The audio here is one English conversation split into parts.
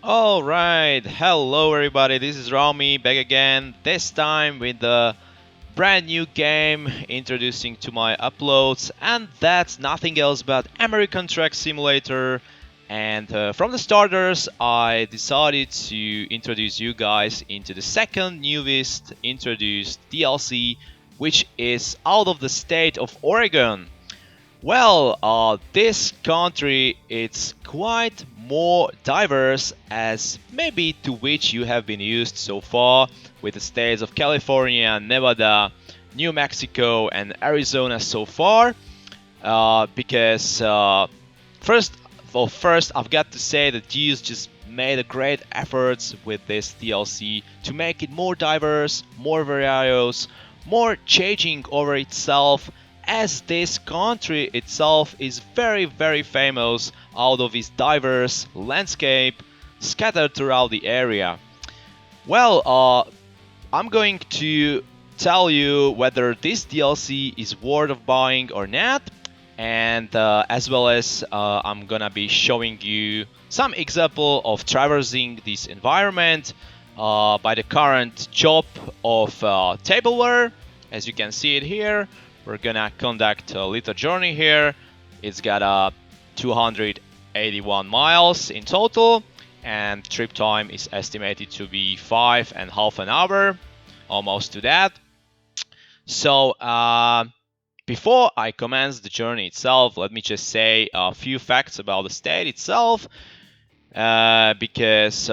Alright, hello everybody, this is Rami back again, this time with a brand new game introducing to my uploads, and that's nothing else but American Truck Simulator. And from the starters, I decided to introduce you guys into the second newest introduced DLC, which is out of the state of Oregon. Well, this country it's quite more diverse as maybe to which you have been used so far with the states of California, Nevada, New Mexico, and Arizona so far. Because first, first I've got to say that Gears just made a great efforts with this DLC to make it more diverse, more various, more changing over itself, as this country itself is very famous out of its diverse landscape scattered throughout the area. Well, I'm going to tell you whether this DLC is worth of buying or not, and as well as I'm gonna be showing you some example of traversing this environment by the current job of tableware. As you can see it here, we're gonna conduct a little journey here. It's got 281 miles in total, and trip time is estimated to be 5.5 an hour, almost to that. So before I commence the journey itself, let me just say a few facts about the state itself, because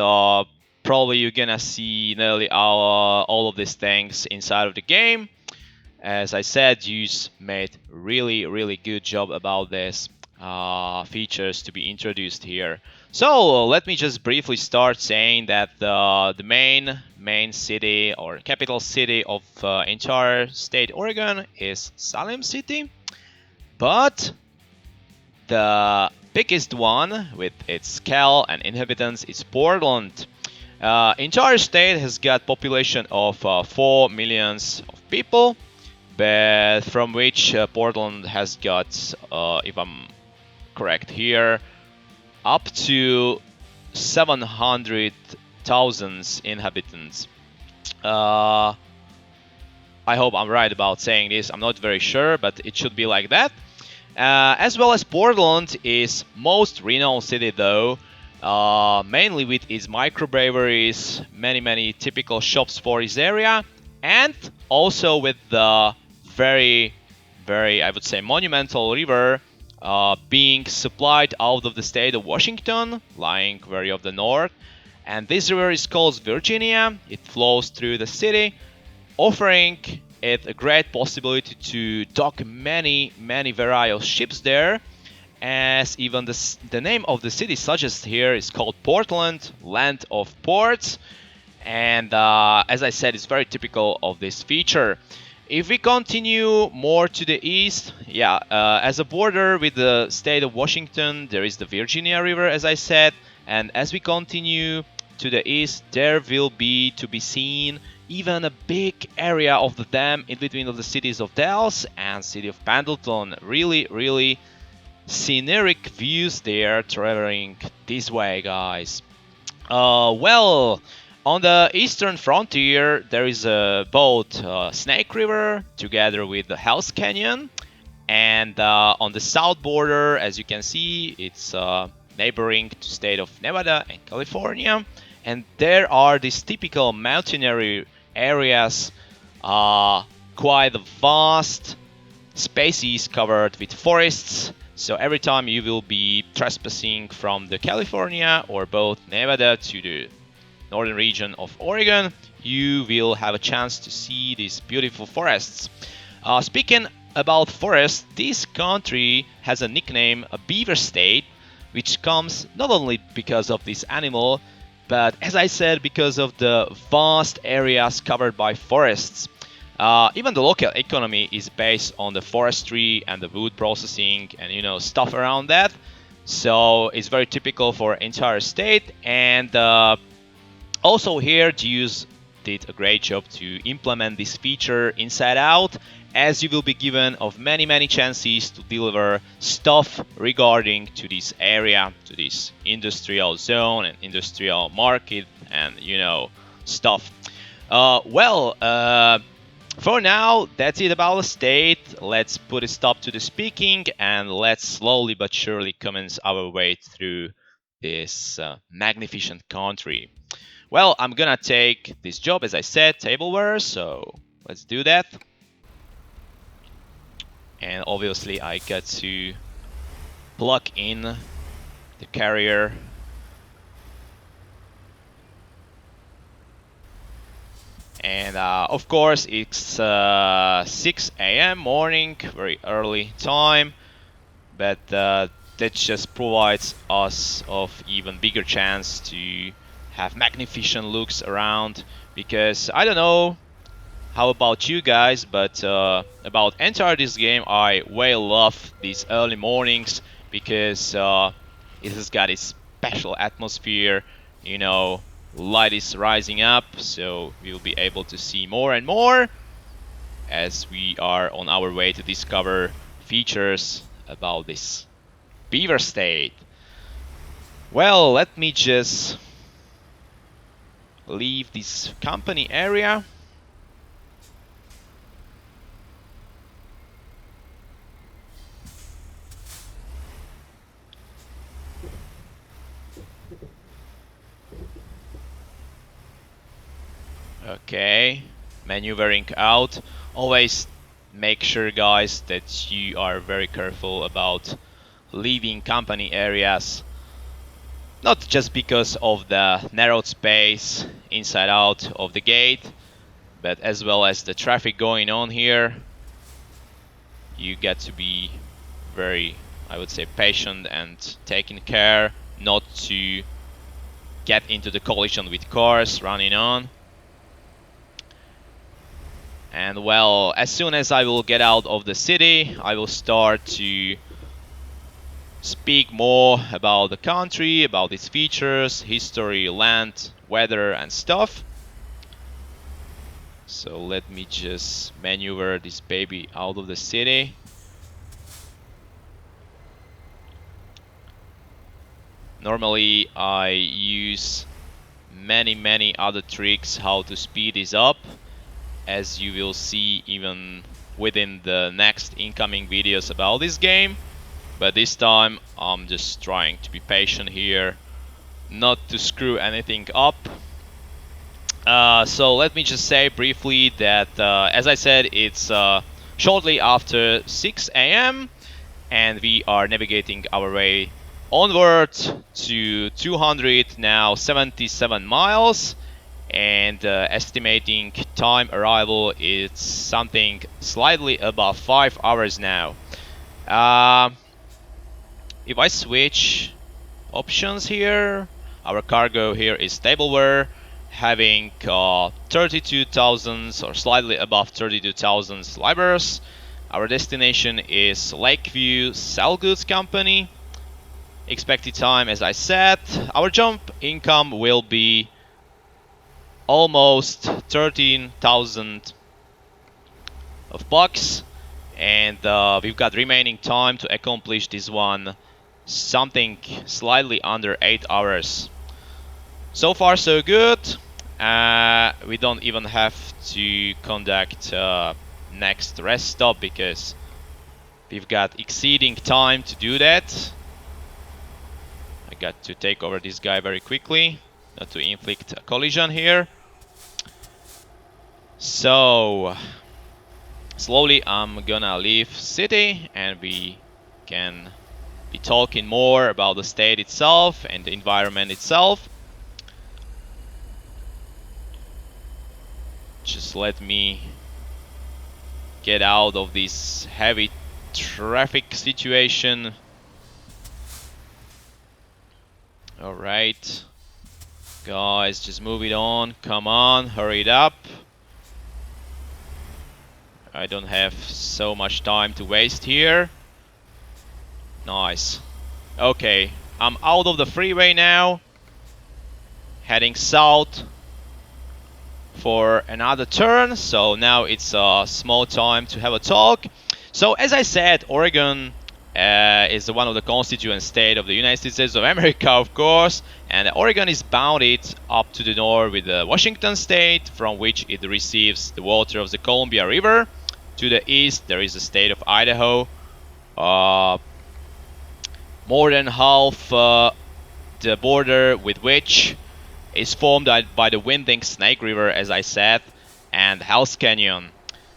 probably you're gonna see nearly all of these things inside of the game. As I said, Juice made really good job about this features to be introduced here. So let me just briefly start saying that the main city or capital city of entire state Oregon is Salem City, but the biggest one with its scale and inhabitants is Portland. Entire state has got population of 4 millions of people, but from which Portland has got, if I'm correct here, up to 700,000 inhabitants. Uh, I hope I'm right about saying this. I'm not very sure, but it should be like that. As well as Portland is most renowned city though, mainly with its microbreweries, many typical shops for its area, and also with the very I would say monumental river being supplied out of the state of Washington, lying very of the north. And this river is called Virginia. It flows through the city, offering it a great possibility to dock many various ships there, as even the name of the city suggests here is called Portland, land of ports. And as I said, it's very typical of this feature. If we continue more to the east, yeah, as a border with the state of Washington, there is the Virginia River, as I said. And as we continue to the east, there will be to be seen even a big area of the dam in between of the cities of Dallas and city of Pendleton. Really scenic views there traveling this way, guys. Well, on the eastern frontier, there is both Snake River together with the Hell's Canyon, and on the south border, as you can see, it's neighboring to state of Nevada and California, and there are these typical mountaineering areas, quite vast spaces covered with forests. So every time you will be trespassing from the California or both Nevada to the northern region of Oregon, you will have a chance to see these beautiful forests. Speaking about forests, this country has a nickname, a beaver state, which comes not only because of this animal, but as I said, because of the vast areas covered by forests. Even the local economy is based on the forestry and the wood processing and stuff around that. So it's very typical for entire state. And also here to use did a great job to implement this feature inside out, as you will be given of many chances to deliver stuff regarding to this area, to this industrial zone and industrial market, and stuff. For now, that's it about the state. Let's put a stop to the speaking and let's slowly but surely commence our way through this magnificent country. Well, I'm gonna take this job, as I said, tableware, so let's do that. And obviously I got to plug in the carrier. And of course it's 6 a.m. morning, very early time, but that just provides us of even bigger chance to have magnificent looks around, because I don't know how about you guys, but about entire this game, I way love these early mornings, because it has got its special atmosphere, light is rising up, so we'll be able to see more and more as we are on our way to discover features about this beaver state. Well, let me just leave this company area. Okay, maneuvering out. Always make sure, guys, that you are very careful about leaving company areas. Not just because of the narrowed space inside out of the gate, but as well as the traffic going on here. You got to be very, I would say, patient and taking care not to get into the collision with cars running on. And well, as soon as I will get out of the city, I will start to speak more about the country, about its features, history, land, weather, and stuff. So let me just maneuver this baby out of the city. Normally I use many other tricks how to speed this up, as you will see even within the next incoming videos about this game. But this time I'm just trying to be patient here, not to screw anything up. So let me just say briefly that, as I said, it's shortly after 6 a.m. and we are navigating our way onward to 277 miles. And estimating time arrival is something slightly above 5 hours now. If I switch options here, our cargo here is tableware, having 32,000 or slightly above 32,000 libras. Our destination is Lakeview Sell Goods Company. Expected time, as I said, our jump income will be almost 13,000 of bucks, and we've got remaining time to accomplish this one, something slightly under 8 hours. So far so good. We don't even have to conduct next rest stop because we've got exceeding time to do that. I got to take over this guy very quickly, not to inflict a collision here. So slowly I'm gonna leave city and we can be talking more about the state itself and the environment itself. Just let me get out of this heavy traffic situation. Alright, guys, just move it on. Come on, hurry it up. I don't have so much time to waste here. Nice. Okay, I'm out of the freeway now. Heading south for another turn. So now it's a small time to have a talk. So as I said, Oregon is one of the constituent states of the United States of America, of course, and Oregon is bounded up to the north with Washington State, from which it receives the water of the Columbia River. To the east, there is the state of Idaho. More than half the border with which is formed by the winding Snake River, as I said, and Hell's Canyon.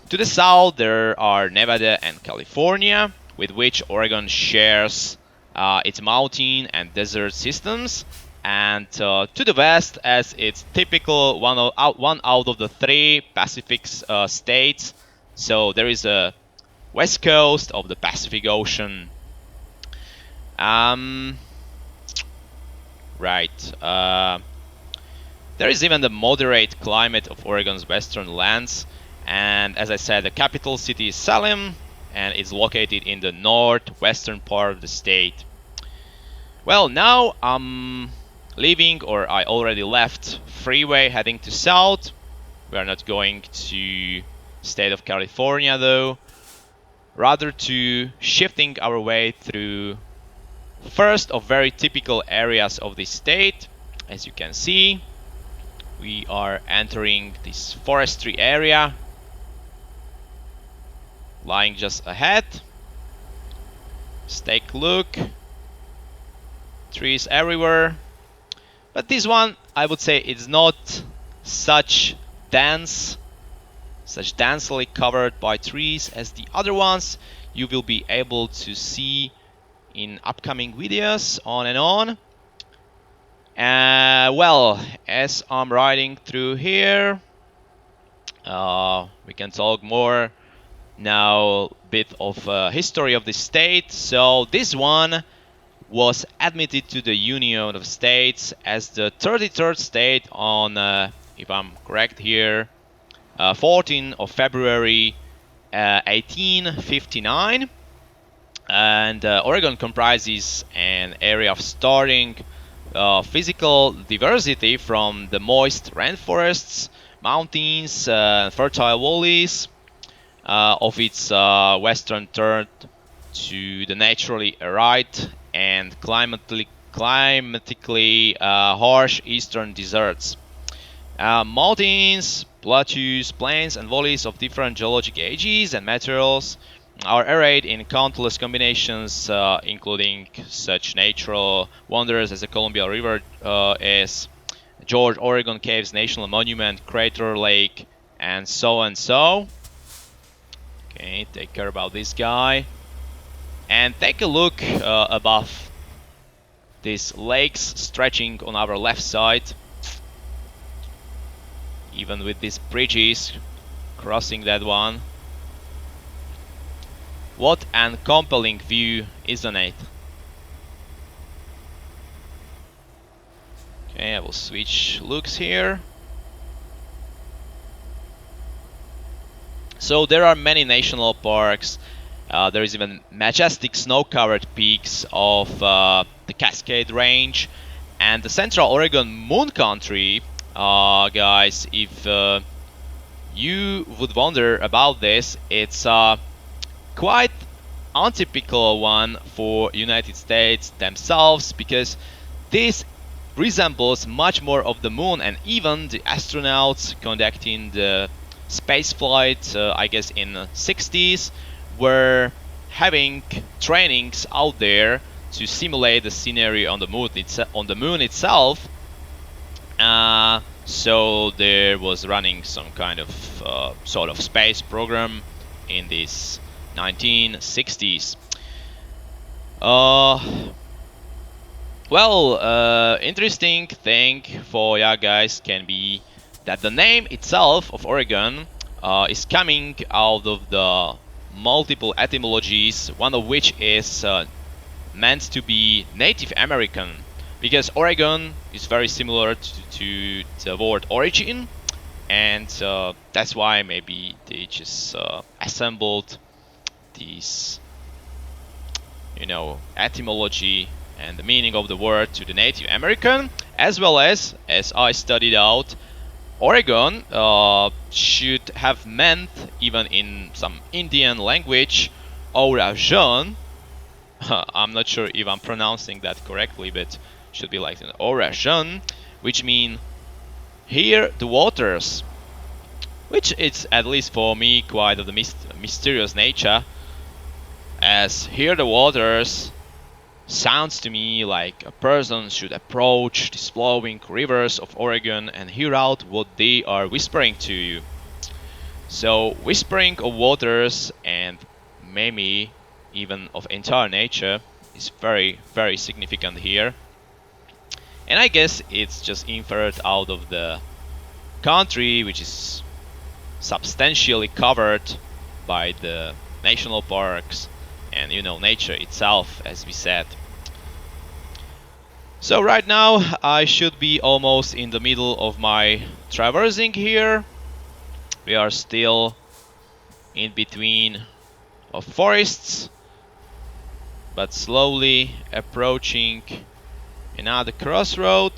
To the south, there are Nevada and California, with which Oregon shares its mountain and desert systems. And to the west, as it's typical, one out of the three Pacific states. So there is a west coast of the Pacific Ocean. Right. There is even the moderate climate of Oregon's western lands. And as I said, the capital city is Salem, and it's located in the northwestern part of the state. Well, now I'm leaving, or I already left, freeway heading to south. We are not going to state of California though, rather to shifting our way through first of very typical areas of the state. As you can see, we are entering this forestry area lying just ahead. Let's take a look. Trees everywhere. But this one, I would say, is not such densely covered by trees as the other ones. You will be able to see in upcoming videos on and on. Well, as I'm riding through here, we can talk more now, a bit of history of the state. So this one was admitted to the Union of States as the 33rd state on, if I'm correct here, 14th of February 1859. And Oregon comprises an area of starting physical diversity from the moist rainforests, mountains, fertile valleys of its western third to the naturally arid and climatically harsh eastern deserts. Mountains, plateaus, plains, and valleys of different geologic ages and materials are arrayed in countless combinations, including such natural wonders as the Columbia River, as George Oregon Caves National Monument, Crater Lake, and so and so. Okay, take care about this guy. And take a look above these lakes stretching on our left side. Even with these bridges crossing that one. What an compelling view, isn't it? Okay, I will switch looks here. So there are many national parks. There is even majestic snow-covered peaks of the Cascade Range and the Central Oregon Moon Country. Guys, if you would wonder about this, it's quite untypical one for United States themselves, because this resembles much more of the moon, and even the astronauts conducting the space flight, I guess in the 60s, were having trainings out there to simulate the scenery on the moon itself. So there was running some kind of sort of space program in these 1960s. Well, interesting thing for ya guys can be that the name itself of Oregon is coming out of the multiple etymologies, one of which is meant to be Native American, because Oregon is very similar to the word origin, and that's why maybe they just assembled these, you know, etymology and the meaning of the word to the Native American, as well as I studied out, Oregon should have meant, even in some Indian language, Orajon. I'm not sure if I'm pronouncing that correctly, but should be like an Orajon, which mean here the waters, which is at least for me quite of the mysterious nature, as here the waters sounds to me like a person should approach these flowing rivers of Oregon and hear out what they are whispering to you. So whispering of waters and maybe even of entire nature is very, very significant here. And I guess it's just inferred out of the country, which is substantially covered by the national parks and, you know, nature itself, as we said. So right now I should be almost in the middle of my traversing here. We are still in between of forests, but slowly approaching another crossroad,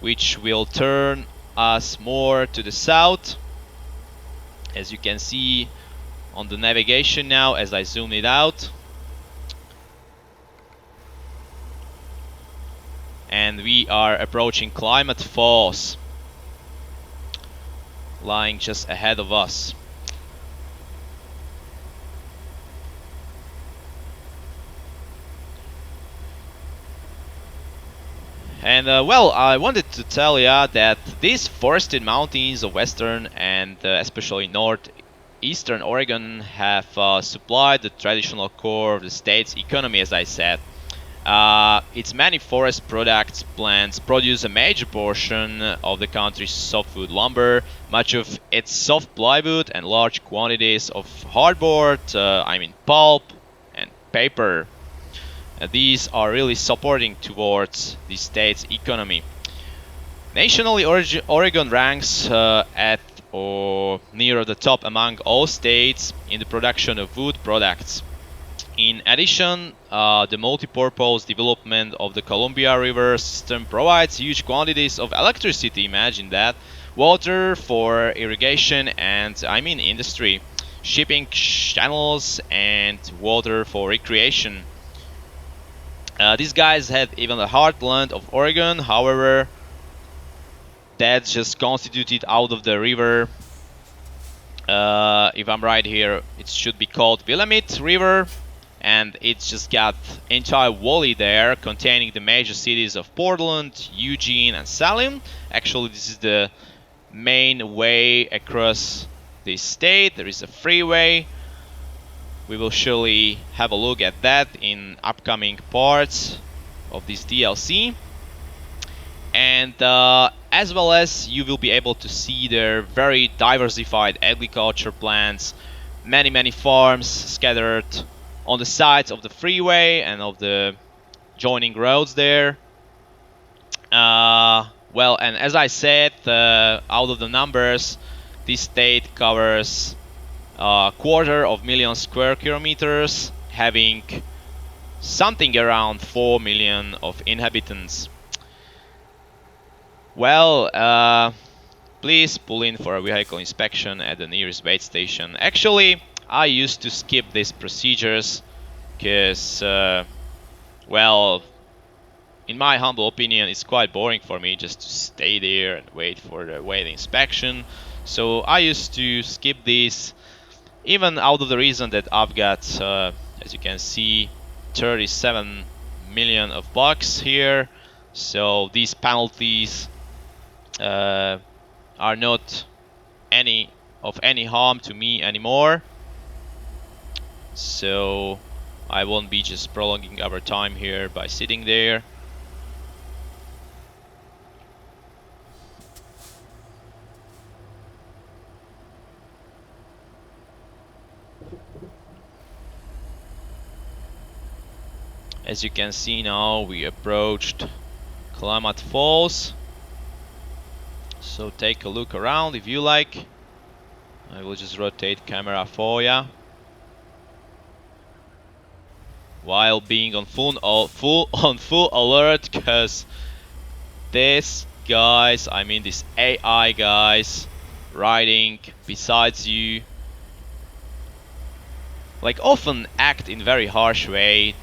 which will turn us more to the south, as you can see on the navigation now as I zoom it out. And we are approaching Klamath Falls, lying just ahead of us. And well, I wanted to tell ya that these forested mountains of western and especially northeastern Oregon have supplied the traditional core of the state's economy, as I said. Its many forest products plants produce a major portion of the country's softwood lumber, much of its soft plywood, and large quantities of hardboard, pulp and paper. These are really supporting towards the state's economy. Nationally, Oregon ranks at or near the top among all states in the production of wood products. In addition, the multi-purpose development of the Columbia River system provides huge quantities of electricity, imagine that, water for irrigation and industry, shipping channels and water for recreation. These guys had even the heartland of Oregon, however, that's just constituted out of the river. If I'm right here, it should be called Willamette River, and it's just got entire valley there containing the major cities of Portland, Eugene, and Salem. Actually, this is the main way across the state. There is a freeway. We will surely have a look at that in upcoming parts of this DLC. And as well as you will be able to see their very diversified agriculture plants, many farms scattered on the sides of the freeway and of the joining roads there. Well, and as I said, out of the numbers, this state covers 250,000 square kilometers, having something around 4 million of inhabitants. Well, please pull in for a vehicle inspection at the nearest wait station. Actually, I used to skip these procedures because, well, in my humble opinion, it's quite boring for me just to stay there and wait for the inspection. So I used to skip these, even out of the reason that I've got, as you can see, 37 million of bucks here. So these penalties are not any harm to me anymore. So I won't be just prolonging our time here by sitting there. As you can see now, we approached Klamath Falls. So take a look around if you like. I will just rotate camera for ya, while being on full alert, because this guys, I mean these AI guys riding besides you, like often act in very harsh way,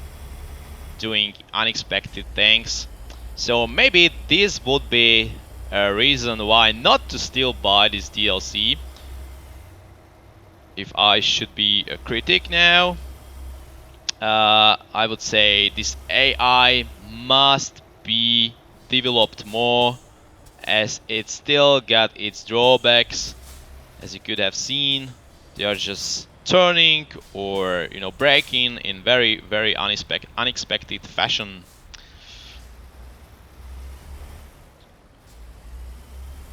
doing unexpected things. So maybe this would be a reason why not to still buy this DLC. If I should be a critic now, I would say this AI must be developed more, as it still got its drawbacks. As you could have seen, they are just turning or breaking in very unexpected fashion.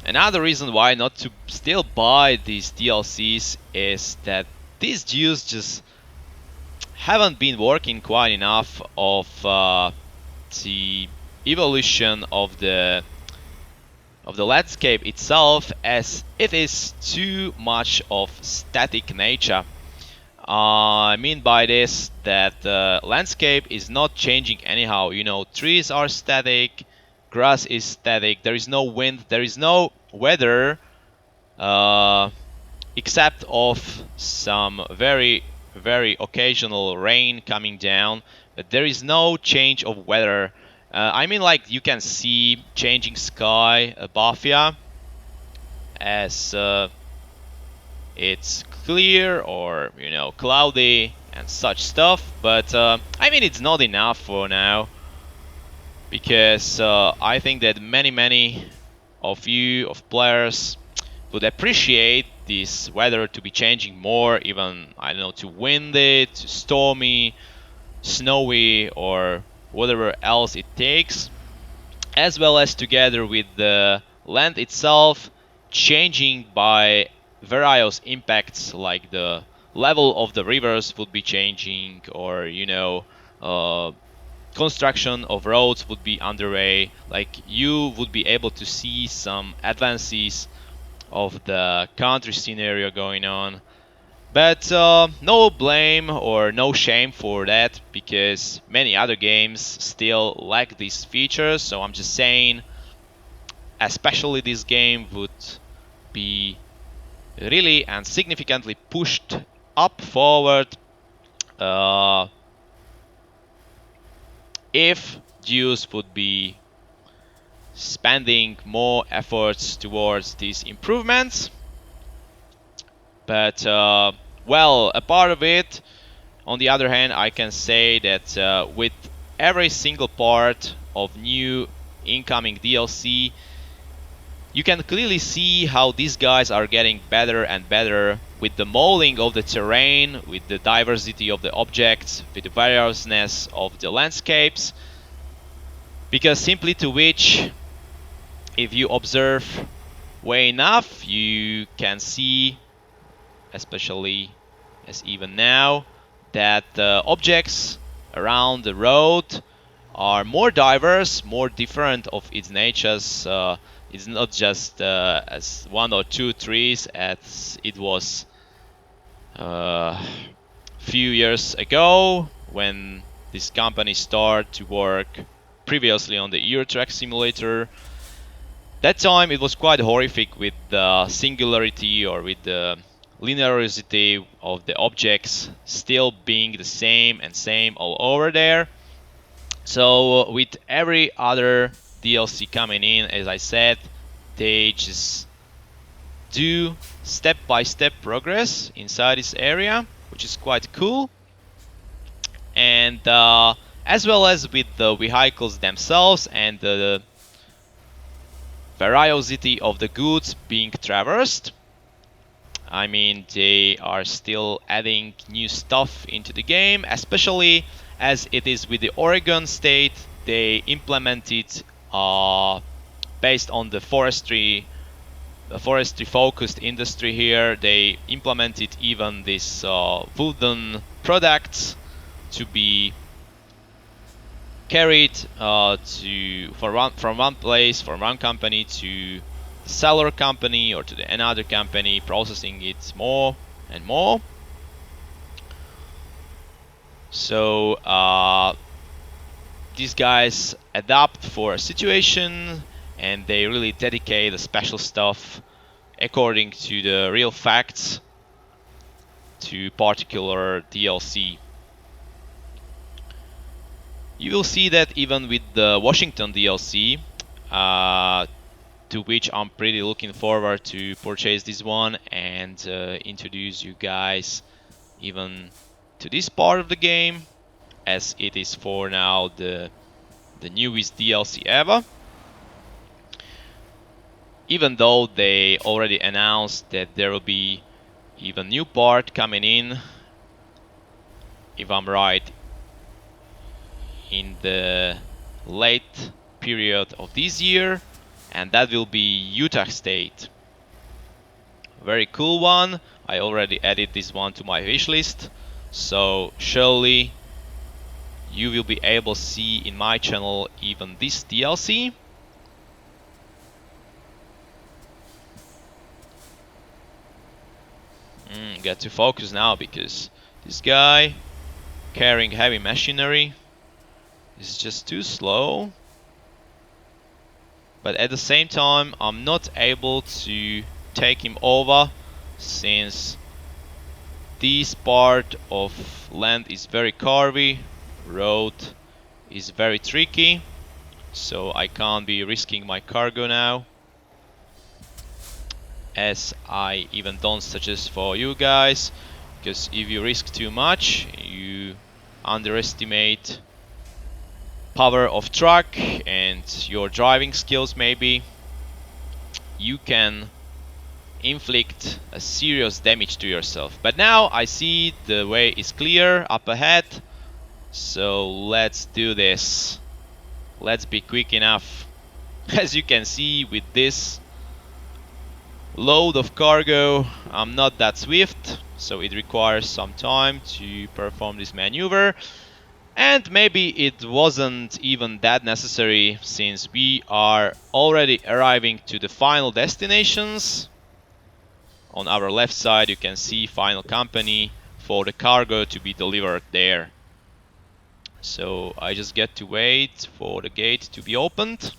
Another reason why not to still buy these DLCs is that these duos just haven't been working quite enough of the evolution of the landscape itself, as it is too much of static nature. I mean by this that the landscape is not changing anyhow. Trees are static, grass is static, there is no wind, there is no weather, except of some very occasional rain coming down, but there is no change of weather. I mean, like, you can see changing sky above you, as it's clear or cloudy and such stuff, but I mean, it's not enough for now, because I think that many of players would appreciate this weather to be changing more, even, I don't know, to windy, to stormy, snowy, or whatever else it takes, as well as together with the land itself changing by various impacts, like the level of the rivers would be changing, or construction of roads would be underway. Like, you would be able to see some advances of the country scenario going on. But no blame or no shame for that, because many other games still lack these features. So I'm just saying, especially this game would be really and significantly pushed up forward if Jews would be spending more efforts towards these improvements. But well, a part of it, on the other hand, I can say that with every single part of new incoming DLC, you can clearly see how these guys are getting better and better with the molding of the terrain, with the diversity of the objects, with the variousness of the landscapes. Because simply to which, if you observe way enough, you can see, especially as even now, that the objects around the road are more diverse, more different of its natures. It's not just as one or two trees as it was few years ago, when this company started to work previously on the Euro Truck Simulator. That time it was quite horrific with the singularity, or with the linearity of the objects still being the same and same all over there. So with every other DLC coming in, as I said, they just do step-by-step progress inside this area, which is quite cool. And as well as with the vehicles themselves and the variety of the goods being traversed. I mean, they are still adding new stuff into the game, especially as it is with the Oregon state. They implemented, based on the forestry focused industry here, they implemented even this wooden products to be carried from one place, from one company to the seller company, or to another company, processing it more and more. So these guys adapt for a situation, and they really dedicate the special stuff according to the real facts to particular DLC. You will see that even with the Washington DLC, to which I'm pretty looking forward to purchase this one and introduce you guys even to this part of the game, as it is for now the newest DLC ever. Even though they already announced that there will be even new part coming in, if I'm right, in the late period of this year, and that will be Utah State. Very cool one. I already added this one to my wish list, so surely you will be able to see in my channel even this DLC. Got to focus now because this guy carrying heavy machinery is just too slow. But at the same time, I'm not able to take him over since this part of land is very curvy, road is very tricky, so I can't be risking my cargo now, as I even don't suggest for you guys, because if you risk too much, you underestimate power of truck and your driving skills. Maybe you can inflict a serious damage to yourself. But now I see the way is clear up ahead, so let's do this. Let's be quick enough. As you can see, with this load of cargo, I'm not that swift, so it requires some time to perform this maneuver. And maybe it wasn't even that necessary, since we are already arriving to the final destinations. On our left side you can see final company for the cargo to be delivered there. So I just get to wait for the gate to be opened.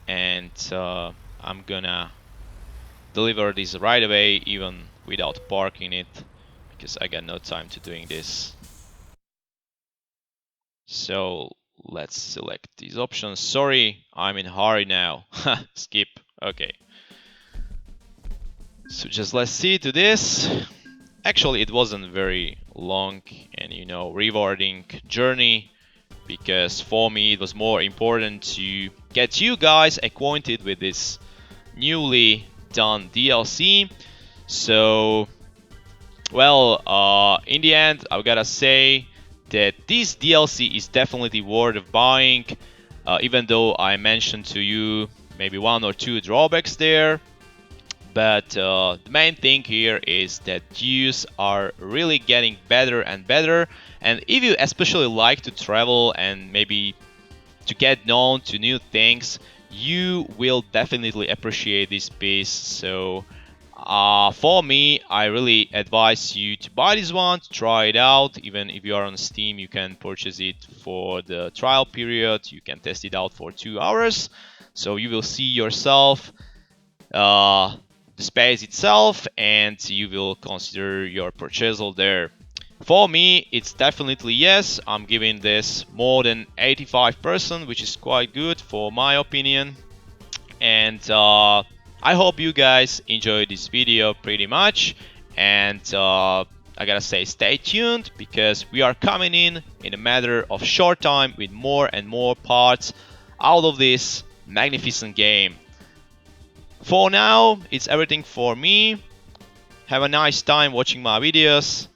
And I'm gonna deliver this right away, even without parking it, because I got no time to doing this. So let's select these options. Sorry, I'm in a hurry now. Skip. Okay. So just let's see to this. Actually, it wasn't very long and rewarding journey, because for me it was more important to get you guys acquainted with this newly done DLC. So, well, in the end, I've gotta say that this DLC is definitely worth of buying, even though I mentioned to you maybe one or two drawbacks there. But the main thing here is that views are really getting better and better. And if you especially like to travel and maybe to get known to new things, you will definitely appreciate this piece. So for me, I really advise you to buy this one, to try it out. Even if you are on Steam, you can purchase it for the trial period. You can test it out for 2 hours. So you will see yourself the space itself, and you will consider your purchase there. For me, it's definitely yes. I'm giving this more than 85%, which is quite good for my opinion. And I hope you guys enjoyed this video pretty much. And I gotta say, stay tuned, because we are coming in a matter of short time with more and more parts out of this magnificent game. For now, it's everything for me. Have a nice time watching my videos.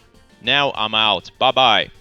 Now I'm out. Bye bye.